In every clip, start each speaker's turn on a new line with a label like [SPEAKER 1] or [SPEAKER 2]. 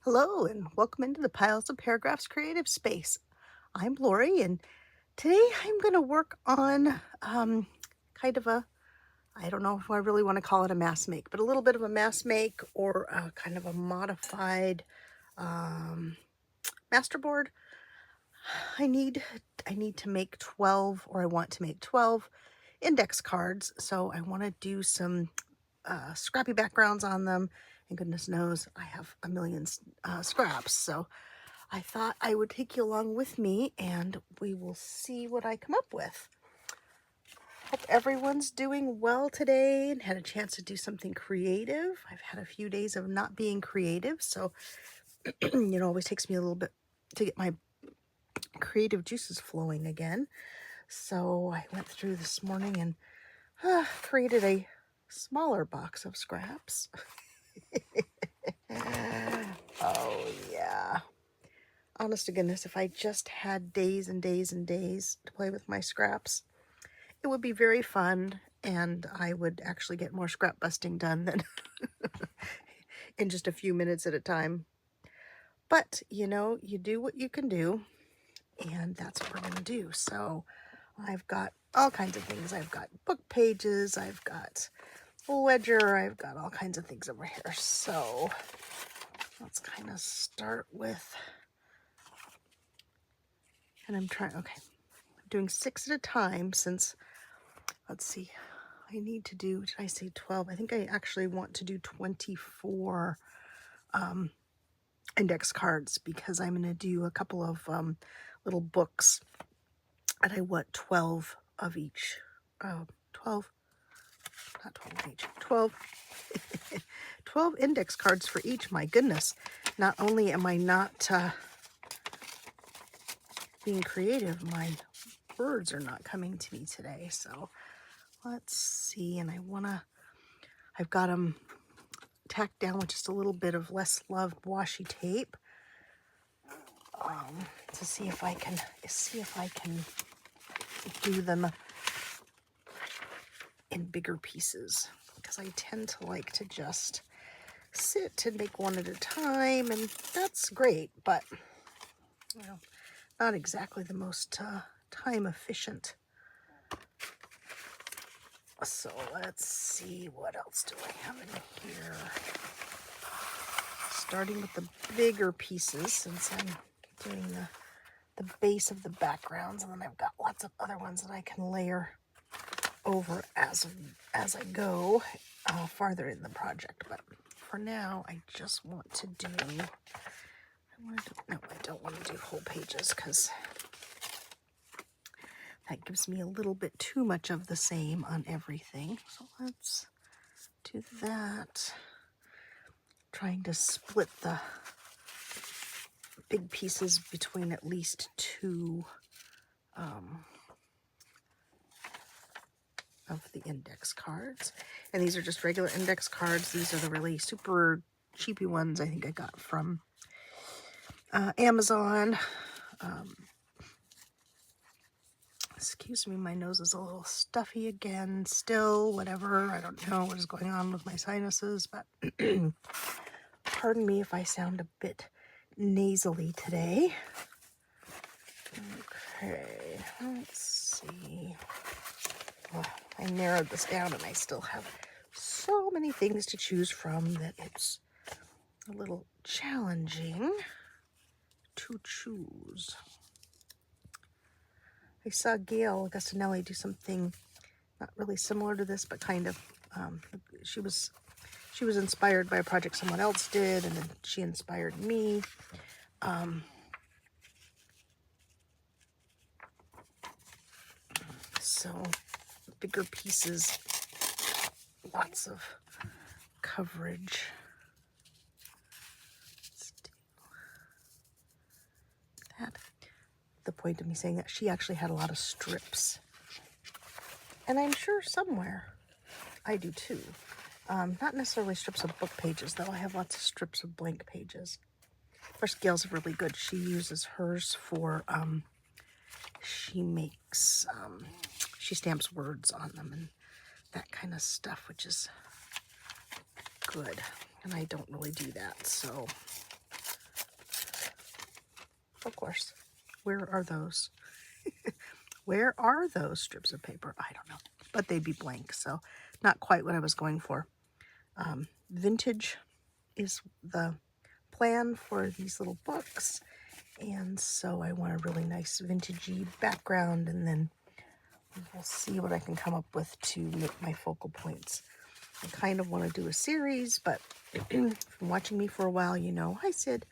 [SPEAKER 1] Hello and welcome into the Piles of Paragraphs creative space. I'm Lori and today I'm going to work on kind of a, I don't know if I really want to call it a mass make, but a little bit of a mass make or kind of a modified masterboard. I need to make 12, or I want to make 12 index cards. So I want to do some scrappy backgrounds on them. And goodness knows I have a million scraps. So I thought I would take you along with me and we will see what I come up with. Hope everyone's doing well today and had a chance to do something creative. I've had a few days of not being creative, so it always takes me a little bit to get my creative juices flowing again. So I went through this morning and created a smaller box of scraps. Oh yeah. Honest to goodness, if I just had days and days and days to play with my scraps, it would be very fun and I would actually get more scrap busting done than in just a few minutes at a time. But, you do what you can do, and that's what we're going to do. So I've got all kinds of things. I've got book pages, I've got a ledger, I've got all kinds of things over here. So let's kind of start with, and I'm doing 6 at a time since, let's see, I need to do, did I say 12? I think I actually want to do 24 index cards because I'm going to do a couple of little books and I want 12 of each. 12, not 12 of each, 12. 12 index cards for each. My goodness. Not only am I not being creative, my words are not coming to me today. So let's see. And I've got them tacked down with just a little bit of less loved washi tape to see if I can do them in bigger pieces, because I tend to like to just sit and make one at a time, and that's great, but not exactly the most time efficient. So let's see, what else do I have in here? Starting with the bigger pieces, since I'm doing the base of the backgrounds, and then I've got lots of other ones that I can layer over as I go farther in the project. But for now, I just want to do, I don't want to do whole pages because that gives me a little bit too much of the same on everything. So let's do that. Trying to split the big pieces between at least 2 of the index cards. And these are just regular index cards. These are the really super cheapy ones I think I got from Amazon. Excuse me, my nose is a little stuffy again still, whatever. I don't know what is going on with my sinuses, but pardon me if I sound a bit nasally today. Okay, let's see. Well, I narrowed this down and I still have so many things to choose from that it's a little challenging to choose. I saw Gail Agustinelli do something not really similar to this, but kind of. She was inspired by a project someone else did, and then she inspired me. So bigger pieces, lots of coverage. Let's do that. The point of me saying that, she actually had a lot of strips, and I'm sure somewhere I do too. Not necessarily strips of book pages, though. I have lots of strips of blank pages. Of course, Gail's really good. She uses hers for, she stamps words on them and that kind of stuff, which is good. And I don't really do that, so of course. Where are those? Where are those strips of paper? I don't know, but they'd be blank, so not quite what I was going for. Vintage is the plan for these little books, and so I want a really nice vintagey background, and then we'll see what I can come up with to make my focal points. I kind of want to do a series, but if you've been watching me for a while, you know. Hi, Sid.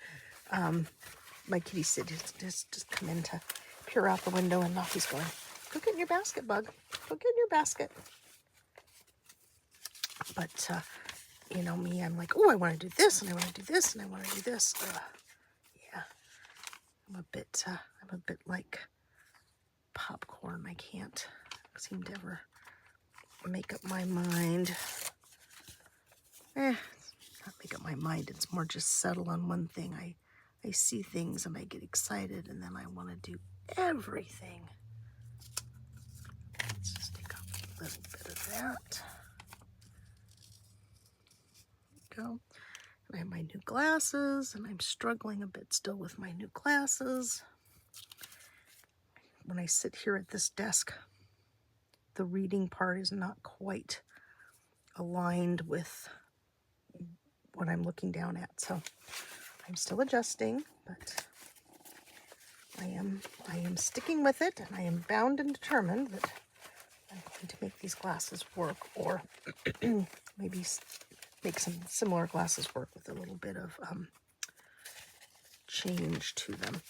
[SPEAKER 1] My kitty Sid just come in to peer out the window, and off he's going. Go get in your basket, Bug. Go get in your basket. But, you know me, I'm like, oh, I want to do this, and I want to do this, and I want to do this. Yeah, I'm a bit like popcorn. I can't seem to ever make up my mind. Not make up my mind. It's more just settle on one thing. I see things and I get excited, and then I want to do everything. Let's just take a little bit of that. There we go. And I have my new glasses, and I'm struggling a bit still with my new glasses. When I sit here at this desk, the reading part is not quite aligned with what I'm looking down at, so I'm still adjusting, but I am sticking with it, and I am bound and determined that I'm going to make these glasses work, or maybe make some similar glasses work with a little bit of change to them.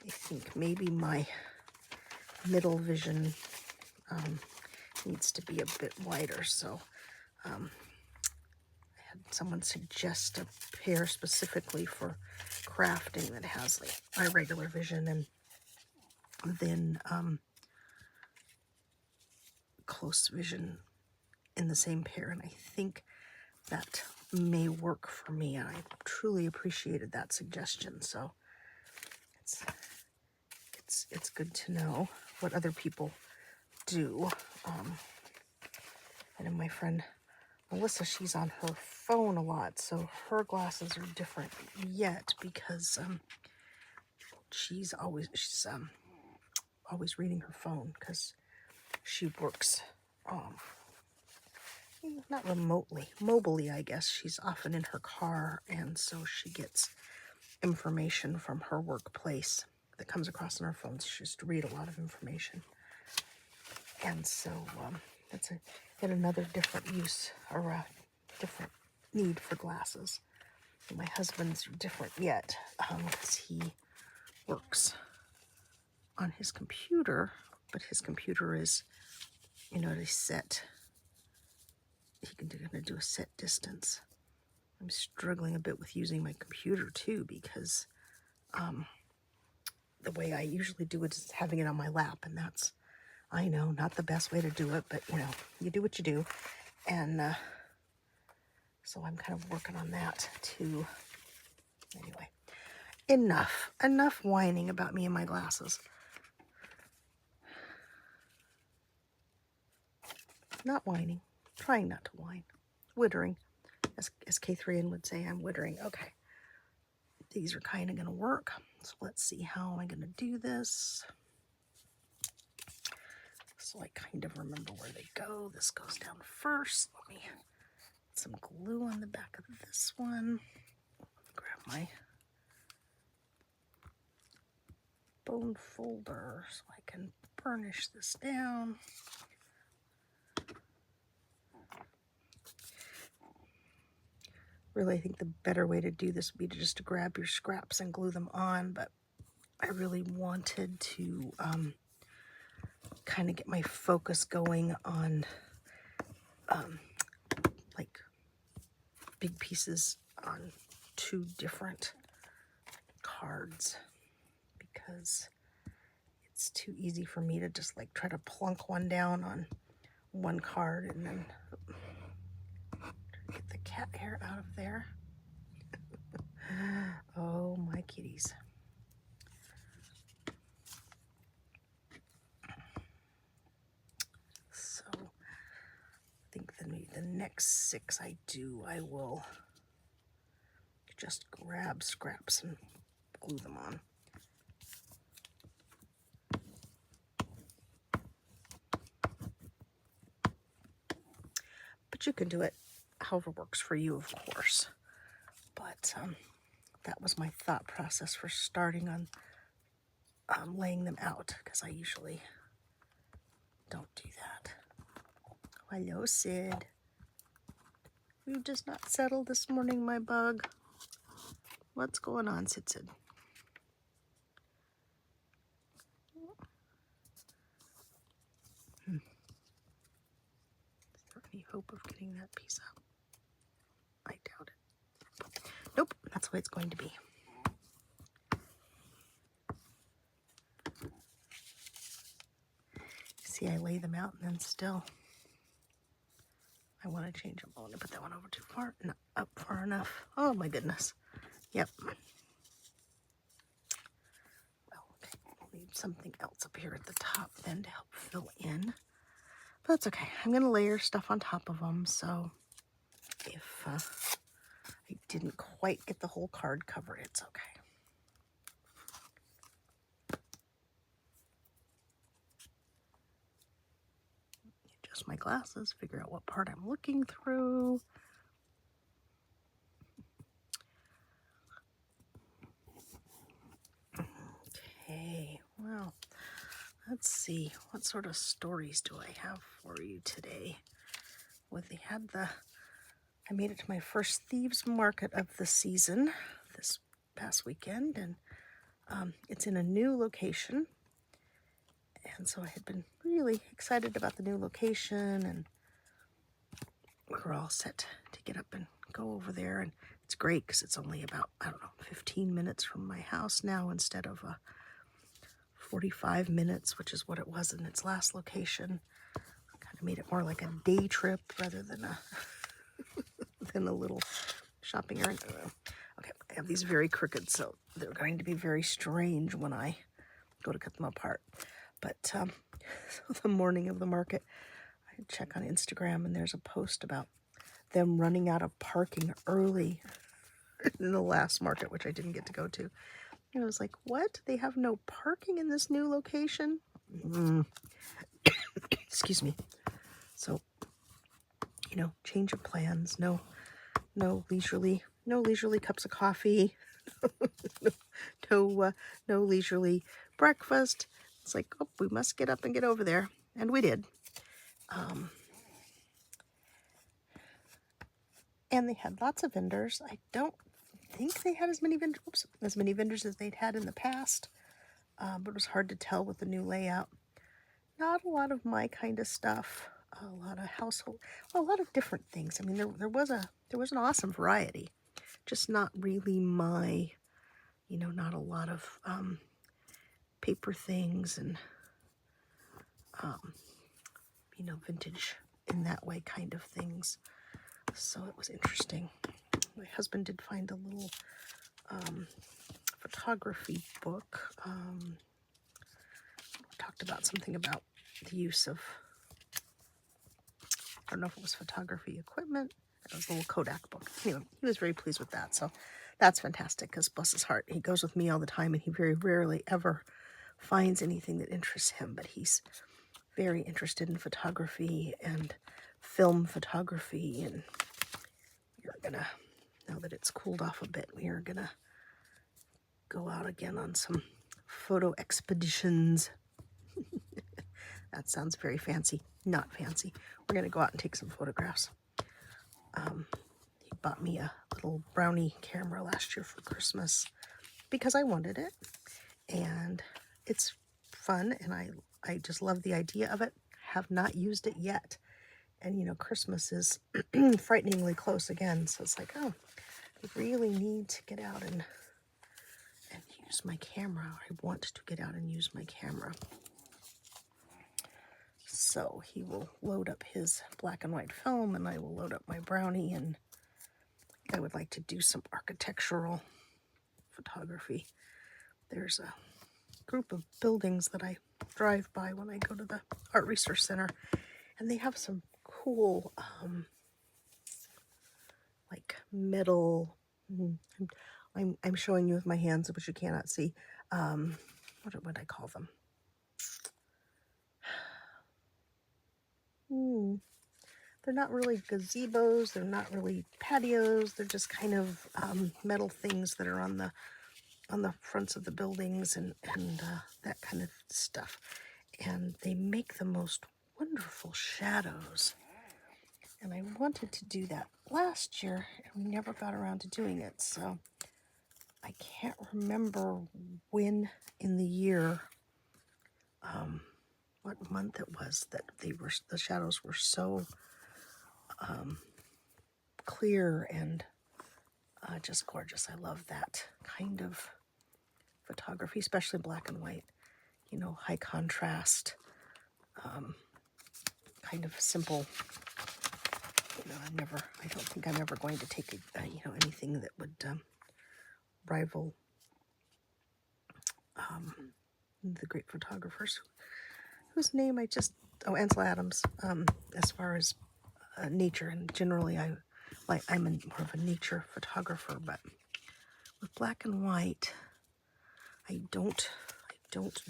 [SPEAKER 1] I think maybe my middle vision needs to be a bit wider, so I had someone suggest a pair specifically for crafting that has like my regular vision and then close vision in the same pair, and I think that may work for me, and I truly appreciated that suggestion. So it's good to know what other people do. I know my friend Melissa, she's on her phone a lot, so her glasses are different yet because she's always reading her phone because she works not remotely, mobilely, I guess. She's often in her car, and so she gets information from her workplace that comes across on her phone. So she has to read a lot of information, and so that's yet another different use or a different need for glasses. And my husband's different yet because he works on his computer, but his computer is, you know, at a set. He can do a set distance. I'm struggling a bit with using my computer too because the way I usually do it is having it on my lap, and that's, I know, not the best way to do it, but you know, you do what you do, and so I'm kind of working on that too. Anyway, enough whining about me and my glasses. Not whining, trying not to whine, wittering, as K3N would say. I'm wittering. Okay, these are kind of going to work. So let's see, how am I going to do this? So I kind of remember where they go. This goes down first. Let me put some glue on the back of this one. Grab my bone folder so I can burnish this down. Really, I think the better way to do this would be to just grab your scraps and glue them on, but I really wanted to kind of get my focus going on like big pieces on two different cards, because it's too easy for me to just like try to plunk one down on one card and then get the cat hair out of there. Oh, my kitties. So I think the next 6 I do, I will just grab scraps and glue them on. but you can do it however works for you, of course. But that was my thought process for starting on laying them out, because I usually don't do that. Hello, Sid. You just not settled this morning, my bug. What's going on, Sid? Is there any hope of getting that piece up? I doubt it. Nope, that's the way it's going to be. See, I lay them out and then still I want to change them. I want to put that one over too far, not up far enough. Oh my goodness. Yep. Well, okay, I'll leave something else up here at the top then to help fill in. But that's okay. I'm going to layer stuff on top of them, so if I didn't quite get the whole card covered, it's okay. Adjust my glasses, figure out what part I'm looking through. Okay, well, let's see. What sort of stories do I have for you today? Well, I made it to my first thieves market of the season this past weekend, and it's in a new location. And so I had been really excited about the new location, and we were all set to get up and go over there. And it's great because it's only about, 15 minutes from my house now instead of 45 minutes, which is what it was in its last location. Kind of made it more like a day trip rather than a than a little shopping errand. Okay, I have these very crooked, so they're going to be very strange when I go to cut them apart. But so the morning of the market, I check on Instagram, and there's a post about them running out of parking early in the last market, which I didn't get to go to. And I was like, what? They have no parking in this new location? Excuse me. So, change of plans. No leisurely cups of coffee. no leisurely breakfast. It's like, oh, we must get up and get over there. And we did. And they had lots of vendors. I don't think they had as many vendors as they'd had in the past. But it was hard to tell with the new layout. Not a lot of my kind of stuff. A lot of household, a lot of different things. I mean, there was an awesome variety. Just not really my, not a lot of paper things and vintage in that way kind of things. So it was interesting. My husband did find a little photography book. Talked about something about the use of, I don't know if it was photography equipment. It was a little Kodak book. Anyway, he was very pleased with that. So that's fantastic because bless his heart, he goes with me all the time and he very rarely ever finds anything that interests him. But he's very interested in photography and film photography. And we're going to, now that it's cooled off a bit, we are going to go out again on some photo expeditions. That sounds very fancy. Not fancy. We're going to go out and take some photographs. He bought me a little brownie camera last year for Christmas because I wanted it. And it's fun, and I just love the idea of it. Have not used it yet. And, Christmas is frighteningly close again. So it's like, oh, I really need to get out and use my camera. I want to get out and use my camera. So he will load up his black and white film, and I will load up my brownie, and I would like to do some architectural photography. There's a group of buildings that I drive by when I go to the Art Resource Center, and they have some cool, like metal, I'm showing you with my hands, which you cannot see. What would I call them? they're not really gazebos, they're not really patios, they're just kind of metal things that are on the fronts of the buildings and that kind of stuff. And they make the most wonderful shadows. And I wanted to do that last year, and we never got around to doing it. So I can't remember when in the year, what month it was that the shadows were so clear and just gorgeous. I love that kind of photography, especially black and white. You know, high contrast, kind of simple. You know, I don't think I'm ever going to take anything that would rival the great photographers whose name Ansel Adams, as far as nature, and generally I'm more of a nature photographer, but with black and white, I don't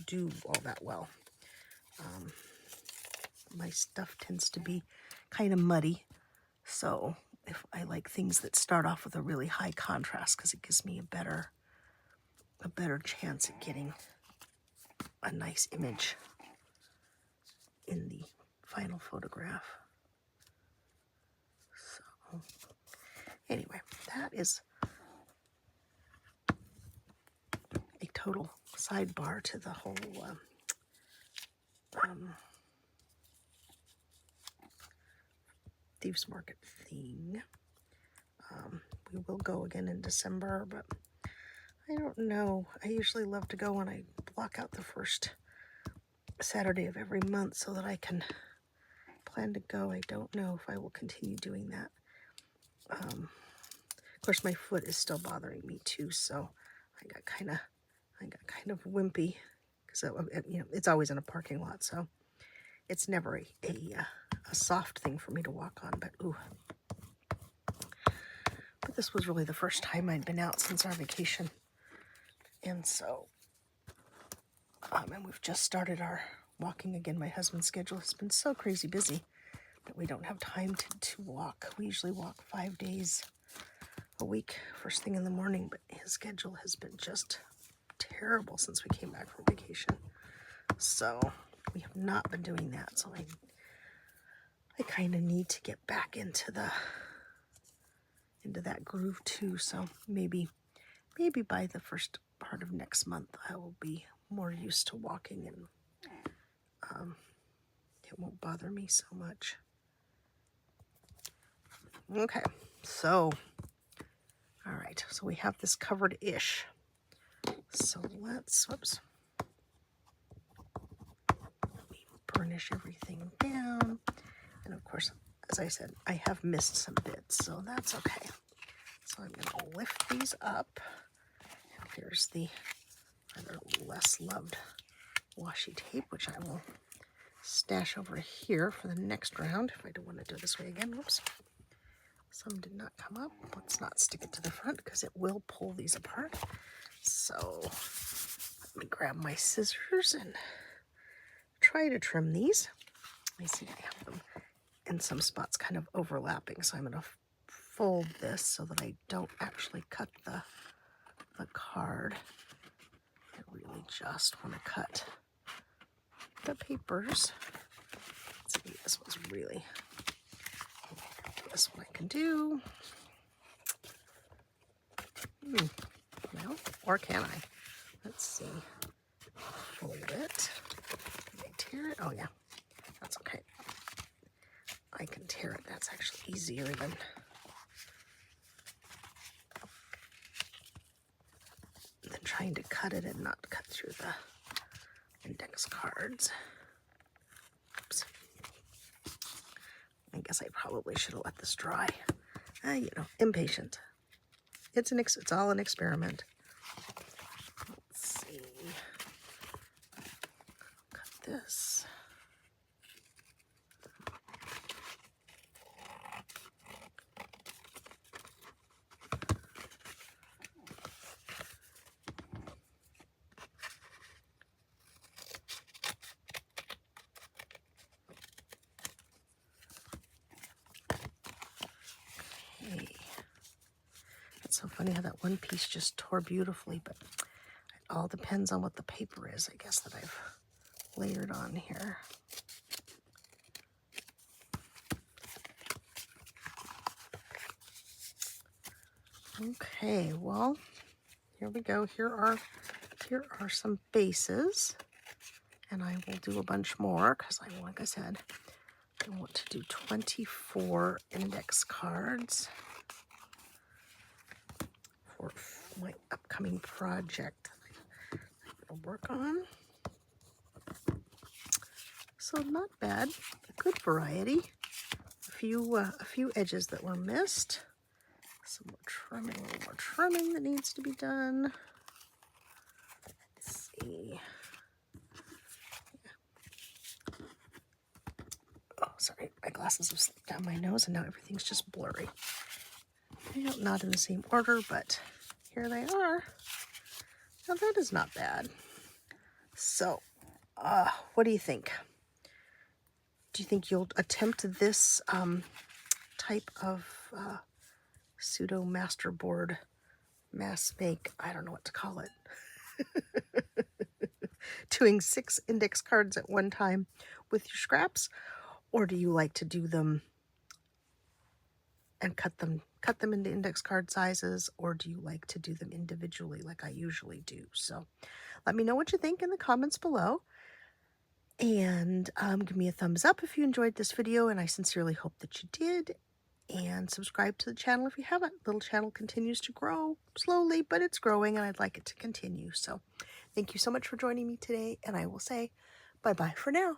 [SPEAKER 1] do all that well. My stuff tends to be kind of muddy, so if I like things that start off with a really high contrast, because it gives me a better chance at getting a nice image in the final photograph. So anyway, that is a total sidebar to the whole Thieves Market thing. We will go again in December, but I don't know. I usually love to go when I block out the first Saturday of every month so that I can plan to go. I don't know if I will continue doing that. Of course, my foot is still bothering me too, so I got kind of wimpy because it's always in a parking lot, so it's never a soft thing for me to walk on. But this was really the first time I'd been out since our vacation, and so and we've just started our walking again. My husband's schedule has been so crazy busy that we don't have time to walk. We usually walk 5 days a week, first thing in the morning, but his schedule has been just terrible since we came back from vacation. So we have not been doing that. So I kind of need to get back into that groove too. So maybe by the first part of next month, I will be more used to walking, and it won't bother me so much. Okay, so all right, so we have this covered-ish. So let's burnish everything down. And of course, as I said, I have missed some bits, so that's okay. So I'm going to lift these up. And here's the rather less loved washi tape, which I will stash over here for the next round if I don't want to do it this way again. Whoops. Some did not come up. Let's not stick it to the front because it will pull these apart. So let me grab my scissors and try to trim these. I see I have them in some spots kind of overlapping, so I'm going to fold this so that I don't actually cut the card. I really just want to cut the papers. Let's see, this one's really, this one I can do. Well, or can I? Let's see. Fold it. Can I tear it? Oh yeah, that's okay. I can tear it. That's actually easier than trying to cut it and not cut through the index cards. Oops. I guess I probably should have let this dry. Impatient. It's all an experiment. Let's see. Cut this. so funny how that one piece just tore beautifully, but it all depends on what the paper is, I guess, that I've layered on here. Okay, well, here we go. Here are some bases, and I will do a bunch more because like I said, I want to do 24 index cards for my upcoming project that I'm going to work on. So not bad, a good variety. A few edges that were missed. Some more trimming, a little more trimming that needs to be done. Let's see. Oh, sorry, my glasses have slipped down my nose and now everything's just blurry. Not in the same order, but here they are. Now that is not bad. So, what do you think? Do you think you'll attempt this type of pseudo masterboard mass make? I don't know what to call it. Doing 6 index cards at one time with your scraps, or do you like to do them and cut them into index card sizes, or do you like to do them individually like I usually do? So let me know what you think in the comments below, and give me a thumbs up if you enjoyed this video, and I sincerely hope that you did, and subscribe to the channel if you haven't. Little channel continues to grow slowly, but it's growing and I'd like it to continue. So thank you so much for joining me today, and I will say bye-bye for now.